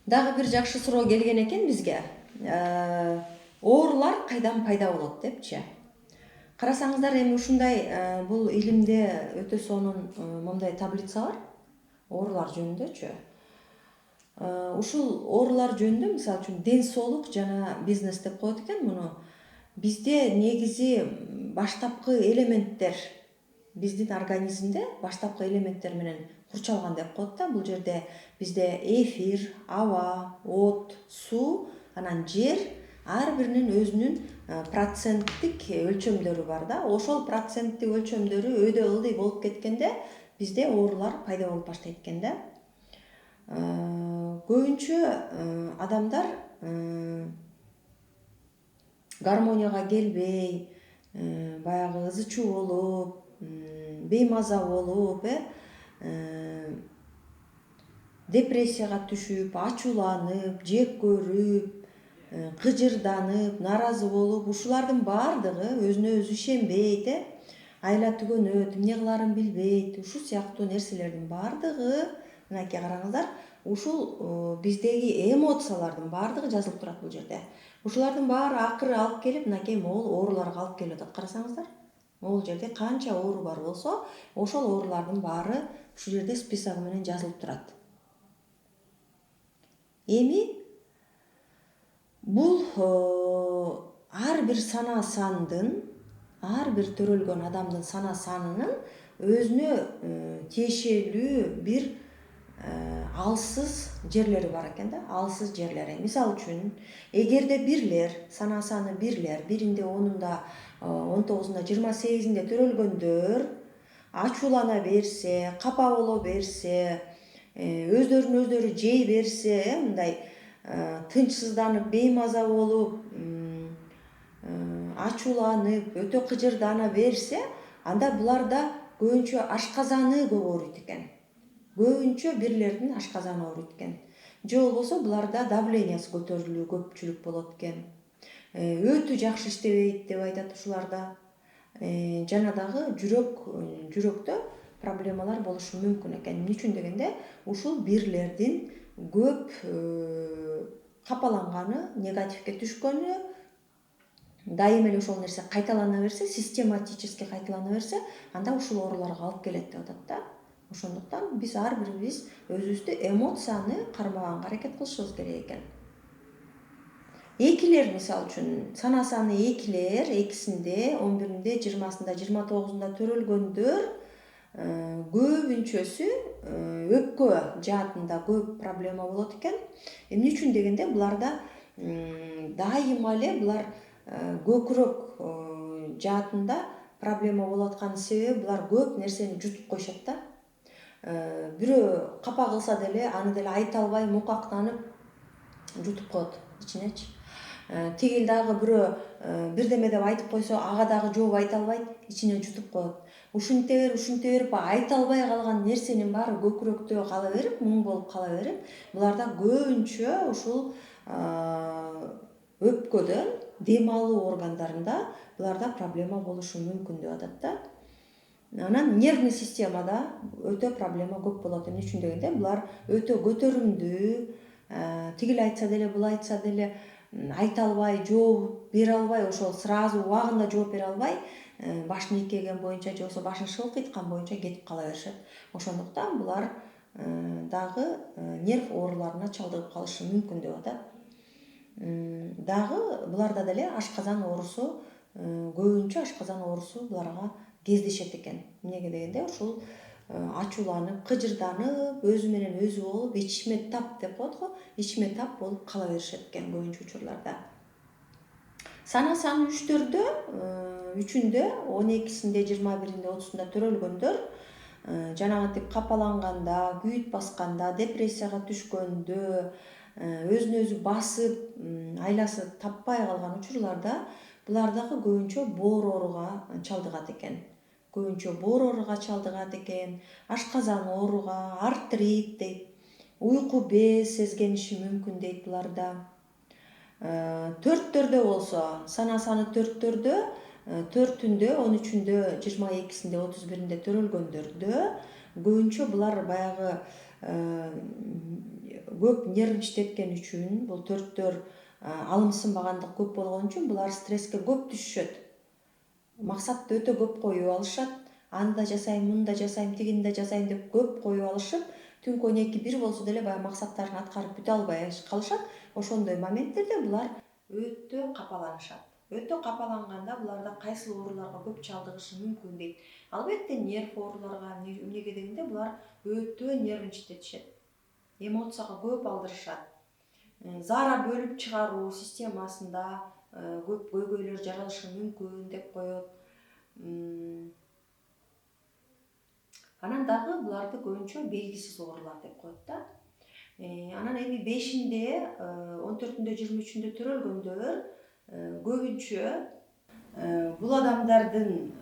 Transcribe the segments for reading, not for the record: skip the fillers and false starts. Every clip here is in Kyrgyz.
Дагы бир жакшы суроо келген экен бизге. Оорулар кайдан пайда болот депчи. Карасаңыздар эми ушундай бул илимде өтө сонун момундай таблица бар. Оорулар жөнүндөчү. Ушул оорулар жөнүндө мисалы үчүн ден соолук жана бизнес деп коет экен муну. Бизде негизи баштапкы элементтер биздин организмде баштапкы элементтер менен курчалган деп коет да. Бул жерде бизде эфир, аба, от, суу, анан жер ар биринин өзүнүн проценттик өлчөмдөрү бар да. Ошол проценттик өлчөмдөрү өйдө ылдый болуп кеткенде бизде оорулар пайда болуп баштайт экен да. Көбүнчө адамдар гармонияга келбей, баягы ызы чуу болуп, беймаза болуп, депрессияга түшүп, ачууланып, жек көрүп, кыжырданып, наразы болуп, ушулардын баардыгы өзүнө өзү ишенбейт, айла түгөнөт, эмне кыларын билбейт. Ушул сыяктуу нерселердин баардыгы, мынакей караңыздар, ушул биздеги эмоциялардын баардыгы жазылып турат бул жерде. Ушулардын баары акыры алып келип, мынакей могул ооруларга алып келип атат. Карасаңыздар, могул жерде канча оору бар болсо, ошол оорулардын баары ушул жерде списогу менен жазылып турат. Эми бул ар бир сана сандын, ар бир төрөлгөн адамдын сана санынын өзүнө тиешелүү бир алсыз жерлери бар экен да, алсыз жерлери. Мисалы үчүн, эгерде бирлер, сана саны бирлер, 1-inde, 10-unda, 19-unda, 28-inde төрөлгөндөр ачуулана берсе, капа боло берсе, өздөрүн өздөрү жей берсе, мындай тынчсызданып, беймаза болуп, ачууланып, өтө кыжырдана берсе, анда буларда көбүнчө ашказаны көп ооруйт экен. Көбүнчө бирлердин ашказаны ооруйт экен. Же болбосо буларда давлениясы көтөрүлүү көпчүлүк болот экен. Өтү жакшы иштебейт деп айтат ушуларда. Жана дагы жүрөктө проблемалар болушу мүмкүн экен. Эмне үчүн дегенде, ушул бирлердин көп капаланганы, негативге түшкөнү, дайым эле ошол нерсе кайталана берсе, систематически кайталана берсе, анда ушул ооруларга алып келет деп атат да. Ошондуктан биз ар бирибиз өзүбүздү эмоцияны кармаганга аракет кылышыбыз керек экен. Экилер, мисалы үчүн, сана саны экилер, 2-синде, 11-inde, 20-сында, 29-unda төрөлгөндөр көбүнчөсү өпкө жаатында көп проблема болот экен. Эмне үчүн дегенде, буларда дайыма эле булар көкүрөк жаатында проблема болуп аткан себеби булар көп нерсени жутуп коюшат да. Бирөө капа кылса деле, аны деле айта албай мукактанып жутуп коет ичинечи. Тигил дагы бирөө бирдеме деп айтып койсо, ага дагы жооп айта албайт, ичине жутуп коет. Ушинте берип, айта албай калган нерсенин баары көкүрөктө кала берип, муң болуп кала берип, буларда көбүнчө ушул өпкөдөн, дем алуу органдарында буларда проблема болушу мүмкүн деп атат да. Анан нервный системада өтө проблема көп болот. Эмне үчүн дегенде, булар өтө көтөрүмдүү, тигил айтса деле, бул айтса деле айта албай, жооп бере албай, ошол сразу убагында жооп бере албай, башын ийкеген боюнча же болбосо башын шылкыйткан боюнча кетип кала беришет. Ошондуктан булар дагы нерв ооруларына чалдыгып калышы мүмкүн деп атат. Дагы буларда деле ашказан оорусу, көбүнчө ашказан оорусу буларга кездешет экен. Эмнеге дегенде, ушул ачууланып, кыжырданып, өзү менен өзү болуп, ичиме тап деп коет го, ичиме тап болуп кала беришет экен көбүнчө учурларда. Сана саны 3-төрдө, 3-үндө, 12-синде, 21-inde, 30-unda төрөлгөндөр жанагынтип капаланганда, күйүт басканда, депрессияга түшкөндө, өзүн өзү басып, айласы таппай калган учурларда булардагы көбүнчө боор ооруга чалдыгат экен. Ашказан ооруга, артрит дейт, уйку без сезгениши мүмкүн дейт буларда. 4-төрдө болсо, сана саны 4-төрдө, 4-үндө, 13-үндө, 22-синде, 31-inde төрөлгөндөрдө көбүнчө булар баягы көп нервничтеткен үчүн, бул төрттөр алымсынбагандык көп болгон үчүн булар стресске көп түшүшөт. Максатты өтө көп коюп алышат. Аны да жасайм, муну да жасайм, тигини да жасайм деп көп коюп алышып, түнкү 12 1 болсо деле баягы максаттарын аткарып бүтө албай калышат. Ошондой моменттерде булар өтө капаланышат. Өтө капаланганда буларда кайсыл ооруларга көп чалдыгышы мүмкүн дейт. Албетте нерв ооруларга эмнеге дегенде булар өтө нервничтетишет. Эмоцияга көп алдырышат. Зара бөлүп чыгаруу системасында көп көйгөйлөр жаралышы мүмкүн деп коет. Анан дагы буларды көбүнчө белгисиз оорулар деп коет да. Анан эми 5-inde, 14-ünde, 23-ünde төрөлгөндөр көбүнчө бул адамдардын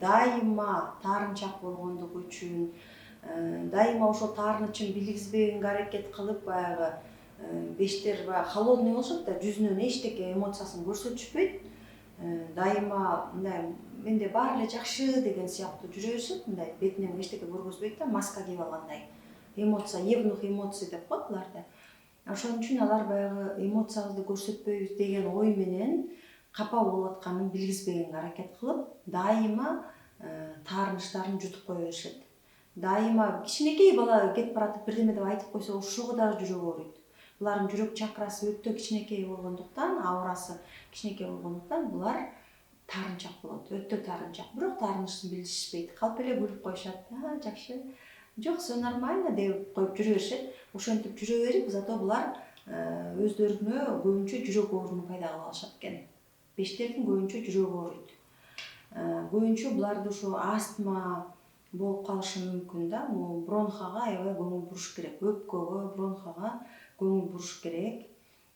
дайыма таарынчак болгондугу үчүн, дайыма ошол таарынычын билгизбегенге аракет кылып, баягы бештер баягы холодный болушат да, жүзүнөн эчтеке эмоциясын көрсөтүшпөйт. Дайыма мындай менде баары эле жакшы деген сыяктуу жүрө беришет, мындай бетинен эчтеке көргөзбөйт да, маска кийип алгандай. Эмоция, евнух эмоции деп коет буларды. Ошон үчүн алар баягы эмоциябызды көрсөтпөйбүз деген ой менен капа болуп атканын билгизбегенге аракет кылып, дайыма таарынычтарын жутуп кое беришет. Дайыма кичинекей бала кетип баратып бирдеме деп айтып койсо, ошого дагы жүрөгү ооруйт. Булардын жүрөк чакрасы өтө кичинекей болгондуктан, аурасы кичинекей болгондуктан булар таарынчак болот, өтө таарынчак. Бирок таарынычын билишпейт. Калп эле күлүп коюшат. Жакшы. Жок, всё нормально деп коюп жүрө беришет. Ошентип жүрө берип, зато булар өздөрүнө көбүнчө жүрөк ооруну пайда кылып алышат экен. Бештердин көбүнчө жүрөгү ооруйт. Көбүнчө буларды ушу астма болуп калышы мүмкүн да. Бул бронхага аябай көңүл буруш керек. Өпкөгө, бронхага көңүл буруш керек.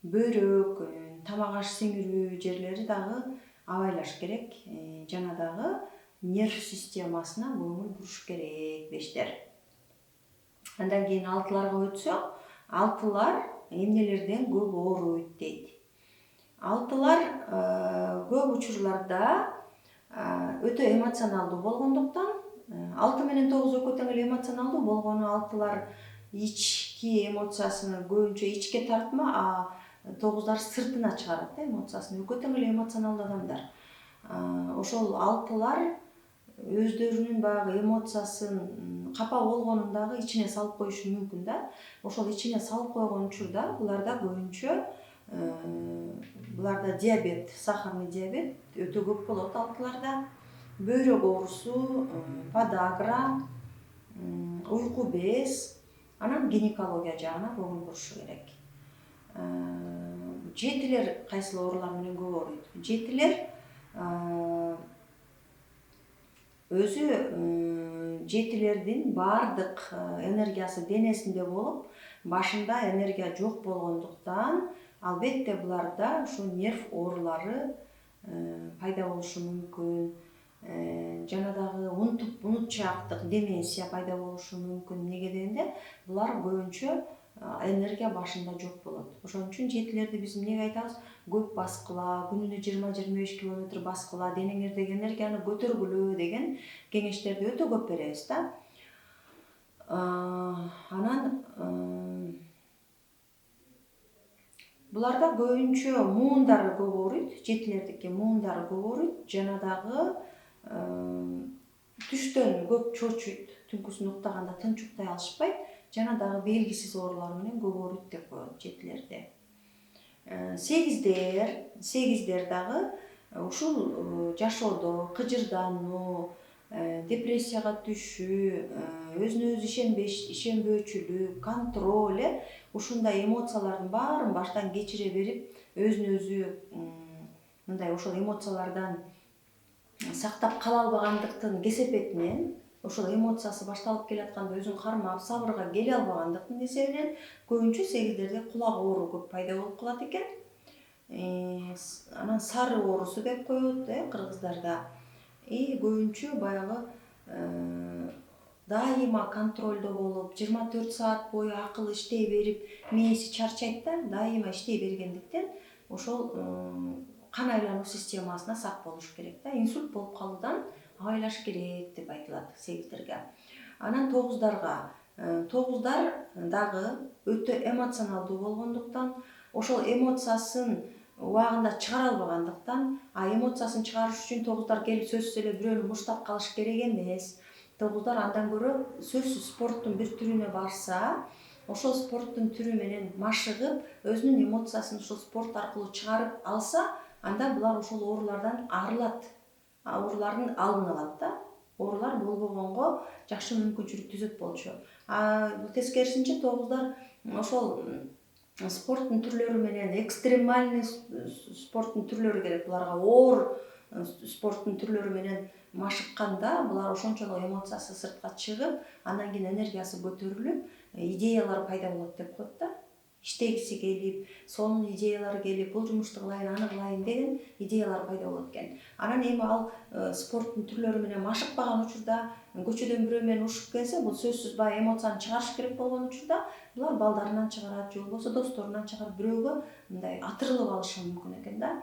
Бөйрөк, тамак аш сиңирүү жерлери дагы абайлаш керек. Жана дагы нерв системасына көңүл буруш керек бештер. Андан кийин алтыларга өтсөк, алтылар эмнелерден көп ооруйт дейт. Алтылар көп учурларда өтө эмоционалдуу болгондуктан, 6 менен 9 экөө тең эле эмоционалдуу болгону, алтылар ички эмоциясыны көбүнчө ичке тартма, а 9-дар сыртына чыгарат да эмоциясын. Экөө тең эле эмоционалдуу адамдар. Ошол алтылар өздөрүнүн баягы эмоциясын капа болгонун дагы ичине салып коюшу мүмкүн да. Ошол ичине салып койгон учурда буларда көбүнчө буларда диабет, сахарный диабет өтө көп болот алтыларда. Бөйрөк оорусу, подагра, уйку без, анан гинекология жагына көңүл бурушу керек. Жетилер кайсыл оорулар менен көп ооруйт? Жетилер өзү жетилердин баардык энергиясы денесинде болуп, башында энергия жок болгондуктан, албетте буларда ушу нерв оорулары пайда болушу мүмкүн. Жана дагы унутчаактык деменция пайда болушу мүмкүн. Эмнеге дегенде, булар көбүнчө энергия башында жок болот. Ошон үчүн жетилерди биз эмнеге айтабыз? Көп баскыла, күнүнө 20-25 км баскыла, денеңердеги энергияны көтөргүлө деген кеңештерди өтө көп беребиз да. Анан буларда көбүнчө муундары көп ооруйт, жетилердики муундары көп ооруйт, жана дагы түштөн көп чочуйт, түнкүсүн уктаганда тынч уктай алышпайт, жана дагы белгисиз оорулар менен көп ооруйт деп коет жетилерде. Сегиздер дагы ушул жашоодо кыжырдануу, депрессияга түшүү, өзүнө өзү ишенбөөчүлүк, контроль, ушундай эмоциялардын баарын баштан кечире берип, өзүнө өзү мындай ошол эмоциялардан сактап кала албагандыктын кесепетинен, ошол эмоциясы башталып келатканда өзүн кармап, сабырга келе албагандыктын эсебинен көбүнчө сегиздерде кулак оору көп пайда болуп калат экен. Анан сары оорусу деп коет, кыргыздарда. Көбүнчө баягы дайыма контролдо болуп, 24 саат бою акылы иштей берип, мээси чарчайт да, дайыма иштей бергендиктен ошол кан айлануу системасына сак болуш керек да. Инсульт болуп калуудан абайлаш керек деп айтылат сегиздерге. Анан 9-дарга тогуздар дагы өтө эмоционалдуу болгондуктан ошол эмоциясын убагында чыгара албагандыктан, эмоциясын чыгарыш үчүн тогуздар келип сөзсүз эле бирөөнү муштап калыш керек эмес. Тогуздар андан көрө сөзсүз спорттун бир түрүнө барса, ошол спорттун түрү менен машыгып, өзүнүн эмоциясын ошол спорт аркылуу чыгарып алса, анда булар ошол оорулардан арылат. Оорулардын алдын алат да. Оорулар болбогонго жакшы мүмкүнчүлүк түзөт болчу. Тескерисинче тогуздар ошол спорттун түрлөрү менен экстремальный спорттун түрлөрү керек. Буларга оор спорттун түрлөрү менен машыкканда булар ошончолук эмоциясы сыртка чыгып, андан кийин энергиясы көтөрүлүп, идеялар пайда болот деп коет да. Иштегиси келип, сонун идеялар келип, бул жумушту кылайын, аны кылайын деген идеялар пайда болот экен. Анан эми ал спорттун түрлөрү менен машыкпаган учурда, көчөдөн бирөө менен урушуп келсе, бул сөзсүз баягы эмоцияны чыгарыш керек болгон учурда, булар балдарынан чыгарат, же болбосо досторунан чыгарып, бирөөгө мындай атырылып алышы мүмкүн экен да.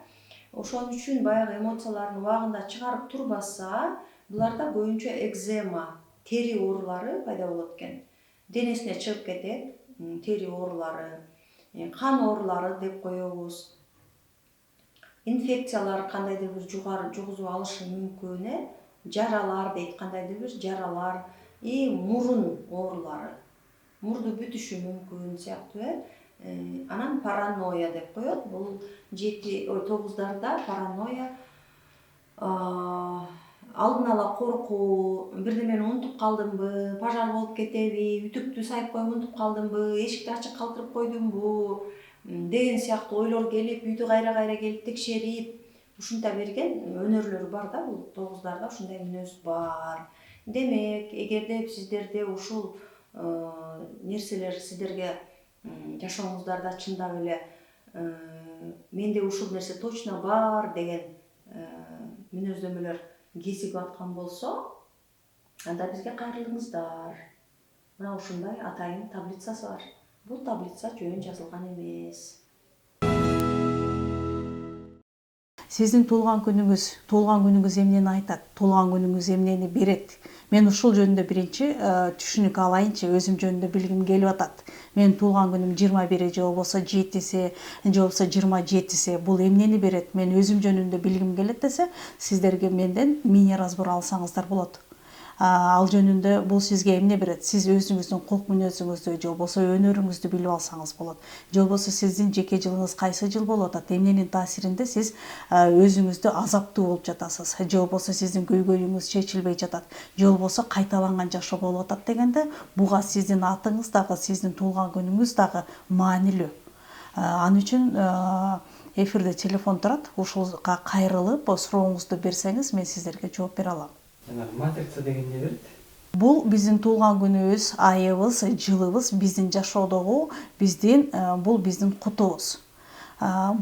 Ошон үчүн баягы эмоцияларын убагында чыгарып турбаса, буларда көбүнчө экзема, тери оорулары пайда болот экен. Денесине чыгып кетет, тери оорулары, кан оорулары деп коебуз. Инфекциялар кандайдыр бир жугузуп алышы мүмкүн, жаралар дейт, кандайдыр бир жаралар, мурун оорулары. Мурду бүтүшү мүмкүн сыяктуу. Анан паранойя деп коет. Бул тогуздарда паранойя алдын ала коркуу, бирдемени унутуп калдымбы, пожар болуп кетеби, үтүктү сайып коюп унутуп калдымбы, эшикти ачык калтырып койдумбу деген сыяктуу ойлор келип, үйдү кайра келип текшерип, ушунта берген өнөрлөрү бар да. Бул тогуздарда ушундай мүнөз бар. Демек, эгерде сиздерде ушул нерселер сиздерге жашооңуздарда чындап эле менде ушул нерсе точно бар деген мүнөздөмөлөр кезигип аткан болсо, анда бизге кайрылыңыздар. Мына ушундай атайын таблицасы бар. Бул таблица жөн жазылган эмес. Сиздин туулган күнүңүз эмнени айтат, туулган күнүңүз эмнени берет? Мен ушул жөнүндө биринчи түшүнүк алайынчы, өзүм жөнүндө билгим келип атат. Менин туулган күнүм 21 же болбосо 7-си, же болбосо 27-си бул эмнени берет? Мен өзүм жөнүндө билгим келет десе, сиздерге менден мини разбор алсаңыздар болот. Ал жөнүндө бул сизге эмне берет? Сиз өзүңүздүн кулк мүнөзүңүздү же болбосо өнөрүңүздү билип алсаңыз болот. Же болбосо сиздин жеке жылыңыз кайсы жыл болуп атат? Эмненин таасиринде сиз өзүңүздү азаптуу болуп жатасыз? Же болбосо сиздин көйгөйүңүз чечилбей жатат? Же болбосо кайталанган жашоо болуп атат дегенде, буга сиздин атыңыз дагы, сиздин туулган күнүңүз дагы маанилүү. Ал үчүн эфирде телефон турат. Ушулга кайрылып, сурооңузду берсеңиз, мен сиздерге жооп бере алам. Матрица деген не берет? Бул биздин туулган күнүбүз, айыбыз, жылыбыз, биздин жашоодогу бул биздин кутубуз.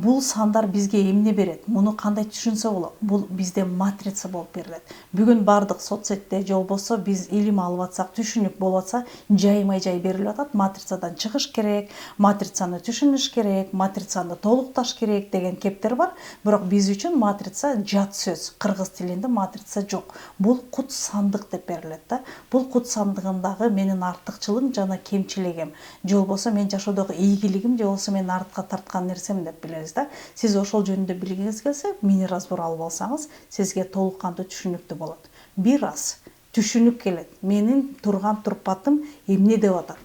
Бул сандар бизге эмне берет? Муну кандай түшүнсө болот? Бул бизде матрица болуп берилет. Бүгүн бардык соцсетте же болбосо биз илим алып атсак, түшүнүк болуп атса, жайма-жай берилип атат. Матрицадан чыгыш керек, матрицаны түшүнүш керек, матрицаны толукташ керек деген кептер бар. Бирок биз үчүн матрица жат сөз. Кыргыз тилинде матрица жок. Бул кут сандык деп берилет да. Бул кут сандыгындагы менин артыкчылыгым жана кемчилигим, же болбосо мен жашоодогу ийгилигим, же болбосо мен артка тарткан нерсем деп билебиз да. Сиз ошол жөнүндө билгиңиз келсе, мини разбор алып алсаңыз, сизге толук кандуу түшүнүктүү болот. Бир аз түшүнүк келет. Менин турган турпатым эмне деп атат?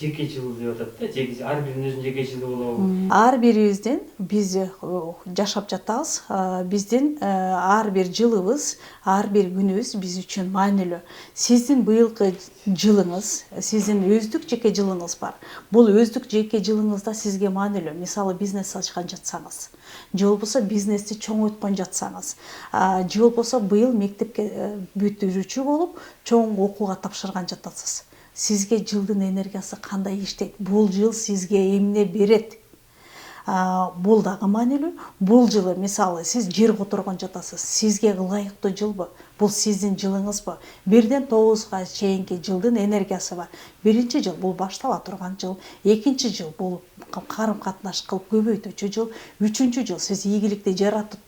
Жеке жыл деп атат да. Ар биринин өзүнүн жеке жылы болобу? Ар бирибиздин биз жашап жатабыз. Биздин ар бир жылыбыз, ар бир күнүбүз биз үчүн маанилүү. Сиздин быйылкы жылыңыз, сиздин өздүк жеке жылыңыз бар. Бул өздүк жеке жылыңызда сизге маанилүү. Мисалы бизнес ачкан жатсаңыз, же болбосо бизнести чоңойткон жатсаңыз, же болбосо быйыл мектепке бүтүрүүчү болуп, чоң окууга тапшырган жатасыз. Сизге жылдын энергиясы кандай иштейт? Бул жыл сизге эмне берет? Бул дагы маанилүү. Бул жылы мисалы сиз жер которгон жатасыз. Сизге ылайыктуу жылбы? Бул сиздин жылыңызбы? 1-ден 9-га чейинки жылдын энергиясы бар. Биринчи жыл бул баштала турган жыл, экинчи жыл бул карым катнаш кылып көбөйтүүчү жыл, үчүнчү жыл сиз ийгиликти жаратып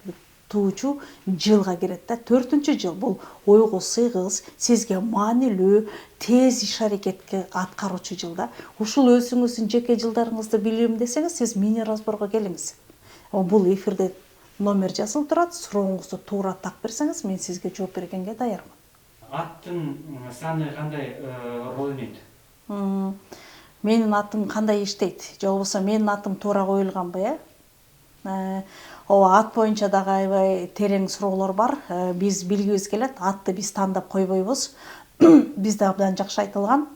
баштоочу жылга кирет да. 4-жыл бул ойго сыйгыз, сизге маанилүү, тез иш аракетке аткаруучу жыл да. Ушул өзүңүздүн жеке жылдарыңызды билем десеңиз, сиз мини разборго келиңиз. Бул эфирде номер жазылып турат, сурооңузду туура так берсеңиз, мен сизге жооп бергенге даярмын. Аттын саны кандай роль ойнойт? Менин атым кандай иштейт? Же болбосо менин атым туура коюлганбы, Ооба, ат боюнча дагы аябай терең суроолор бар. Биз билгибиз келет, атты биз тандап койбойбуз. Бизде абдан жакшы айтылган.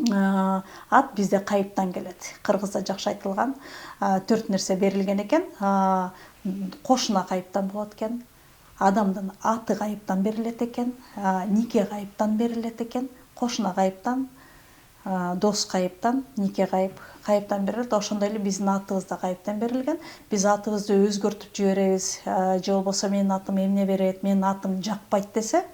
Ат бизде кайыптан келет. Кыргызда жакшы айтылган. 4 нерсе берилген экен. Кошуна кайыптан болот экен. Адамдын аты кайыптан берилет экен. Нике кайыптан берилет экен. Кошуна кайыптан, дос кайыптан, нике кайыптан берилет. Ошондой эле биздин атыбыз да кайыптан берилген. Биз атыбызды өзгөртүп жиберебиз. Же болбосо менин атым эмне берет, менин атым жакпайт десе,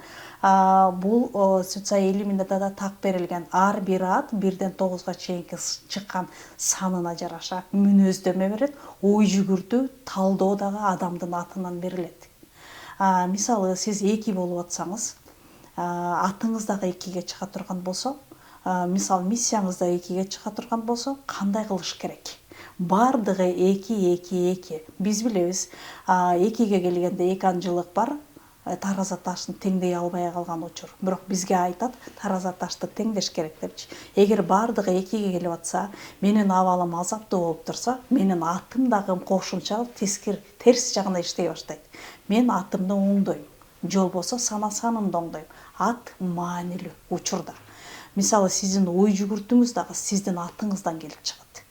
бул социаль элементте да так берилген. Ар бир ат 1-ден 9-га чейинки чыккан санына жараша мүнөздөмө берет. Ой жүгүртүү, талдоо дагы адамдын атынан берилет. Мисалы, сиз 2 болуп атсаңыз, атыңыз дагы 2ге чыга турган болсо, мисалы миссияңыз да 2ге чыга турган болсо, кандай кылыш керек? Бардыгы 2. Биз билебиз, 2ге келгенде 2 анжылык бар. Тараза таштын теңдей албай калган учур. Бирок бизге айтат, тараза ташты теңдеш керек депчи. Эгер бардыгы 2ге келип атса, менин абалым азаптуу болуп турса, менин атым дагы кошумча терс жагына иштей баштайт. Мен атымды оңдойм. Же болбосо санамды оңдойм. Ат маанилүү учурда. Мисалы, сиздин ой жүгүртүүңүз дагы сиздин атыңыздан келип чыгат.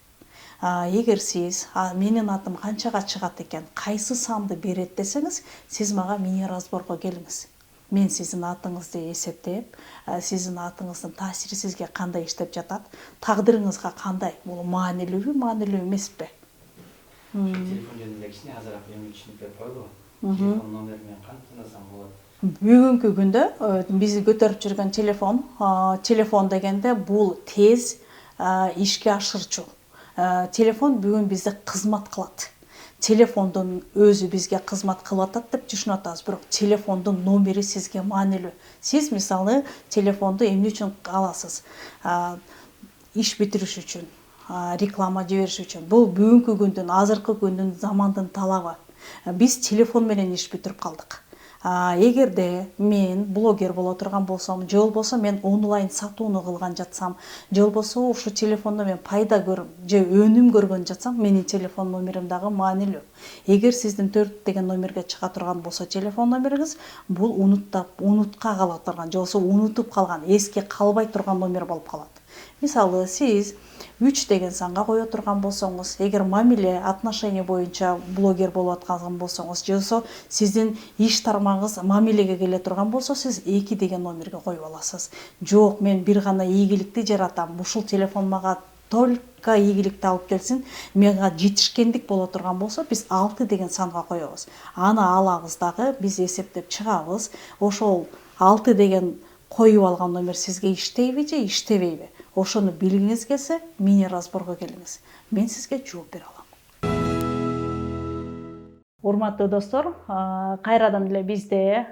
Эгер сиз менин атым канчага чыгат экен, кайсы санды берет десеңиз, сиз мага мини разборго келиңиз. Мен сиздин атыңызды эсептеп, сиздин атыңыздын таасири сизге кандай иштеп жатат, тагдырыңызга кандай, бул маанилүүбү, маанилүү эмеспи? Телефон жөнүндө кичине азыраак эми түшүнүп берип койгула. Телефон номери менен кантсам болот? Бүгүнкү күндө биз көтөрүп жүргөн телефон дегенде бул тез ишке ашырчу. Телефон бүгүн бизде кызмат кылат. Телефондун өзү бизге кызмат кылып атат деп түшүнүп атабыз, бирок телефондун номери сизге маанилүү. Сиз мисалы телефонду эмне үчүн аласыз? Иш битириш үчүн, реклама жибериш үчүн. Бул бүгүнкү күндүн, азыркы күндүн замандын талабы. Биз телефон менен иш бүтүрүп калдык. Эгерде мен блогер боло турган болсом, же болбосо мен онлайн сатууну кылган жатсам, же болбосо ушу телефондо мен пайда көрүм, же өнүм көргөн жатсам, менин телефон номерим дагы маанилүү. Эгер сиздин 4 деген номерге чыга турган болсо телефон номериңиз, бул унутка кала турган, же болбосо унутуп калган, эске калбай турган номер болуп калат. Мисалы, сиз 3 деген санга кое турган болсоңуз, эгер мамиле, отношение боюнча блогер болуп аткан болсоңуз, же болбосо сиздин иш тармагыңыз мамилеге келе турган болсо, сиз 2 деген номерге коюп аласыз. Жок, мен бир гана ийгиликти жаратам. Ушул телефон мага только ийгиликти алып келсин, мага жетишкендик боло турган болсо, биз 6 деген санга коебуз. Аны алабыз дагы, биз эсептеп чыгабыз. Ошол 6 деген коюп алган номер сизге иштейби же иштебейби? Ошону билгиңиз келсе, мини разборго келиңиз. Мен сизге жооп бере алам. Урматтуу достор, кайрадан эле бизде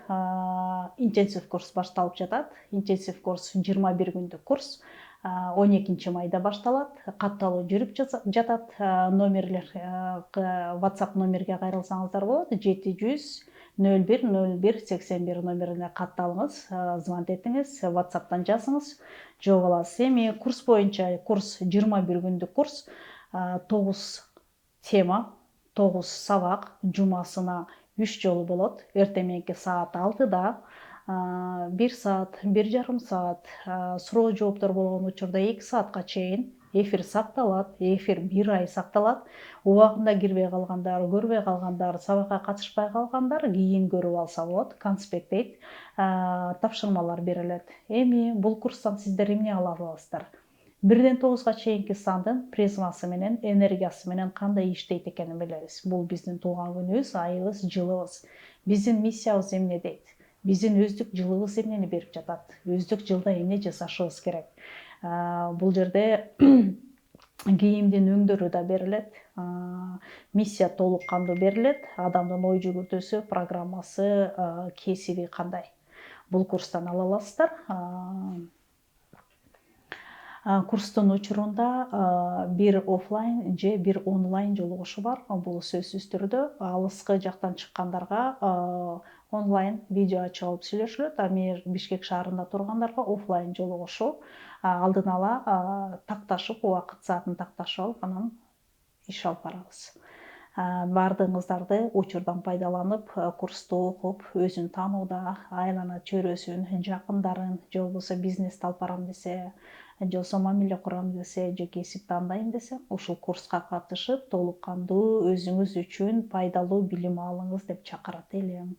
интенсив курс башталып жатат. Интенсив курс 21 күндүк курс. 12 майда башталат. Катталуу жүрүп жатат. Номерлер WhatsApp номерге кайрылсаңыздар болот. 700 010181 номерине катталыңыз, звонок этиңиз, WhatsApp'тан жазыңыз. Жооп аласыз. Эми курс боюнча, курс 21 күндүк курс, 9 тема, 9 сабак, жумасына 3 жолу болот. Эртең саат 6-да 1 саат, 1,5 саат, суроо жооптор болгон учурда 2 саатка чейин эфир сакталат. Эфир 1 ай сакталат. Убагында кирбей калгандар, көрбөй калгандар, сабакка катышпай калгандар кийин көрүп алса болот. Конспектейт, тапшырмалар берилет. Эми бул курстан сиздер эмне ала аласыздар? 1-ден 9-га чейинки сандын призмасы менен, энергиясы менен кандай иштейт экенин билебиз. Бул биздин туулган күнүбүз, айыбыз, жылыбыз. Биздин миссиябыз эмне дейт? Биздин өздүк жылыбыз эмнени берип жатат? Өздүк жылда эмне жасашыбыз керек? Бул жерде кийимдин өңдөрү да берилет, миссия толук кандуу берилет, адамдын ой жүгүртүүсү, программасы, кесиби кандай. Бул курстан ала аласыздар. Курстун учурунда бир офлайн же бир онлайн жолугушу бар. Бул сөзсүз түрдө алыскы жактан чыккандарга онлайн видео ачып алып сүйлөшүлөт, а мен Бишкек шаарында тургандарга офлайн жолугушу, алдын ала такташып, убакыт саатын такташып алып, анан иш алып барабыз. Баардыгыңыздарды учурдан пайдаланып, курсту окуп, өзүн таанууда, айлана чөйрөсүн, жакындарын, же болбосо бизнести алып барам десе, же болбосо мамиле курам десе, же кесип тандайм десе, ушул курска катышып, толук кандуу өзүңүз үчүн пайдалуу билим алыңыз деп чакырат элем.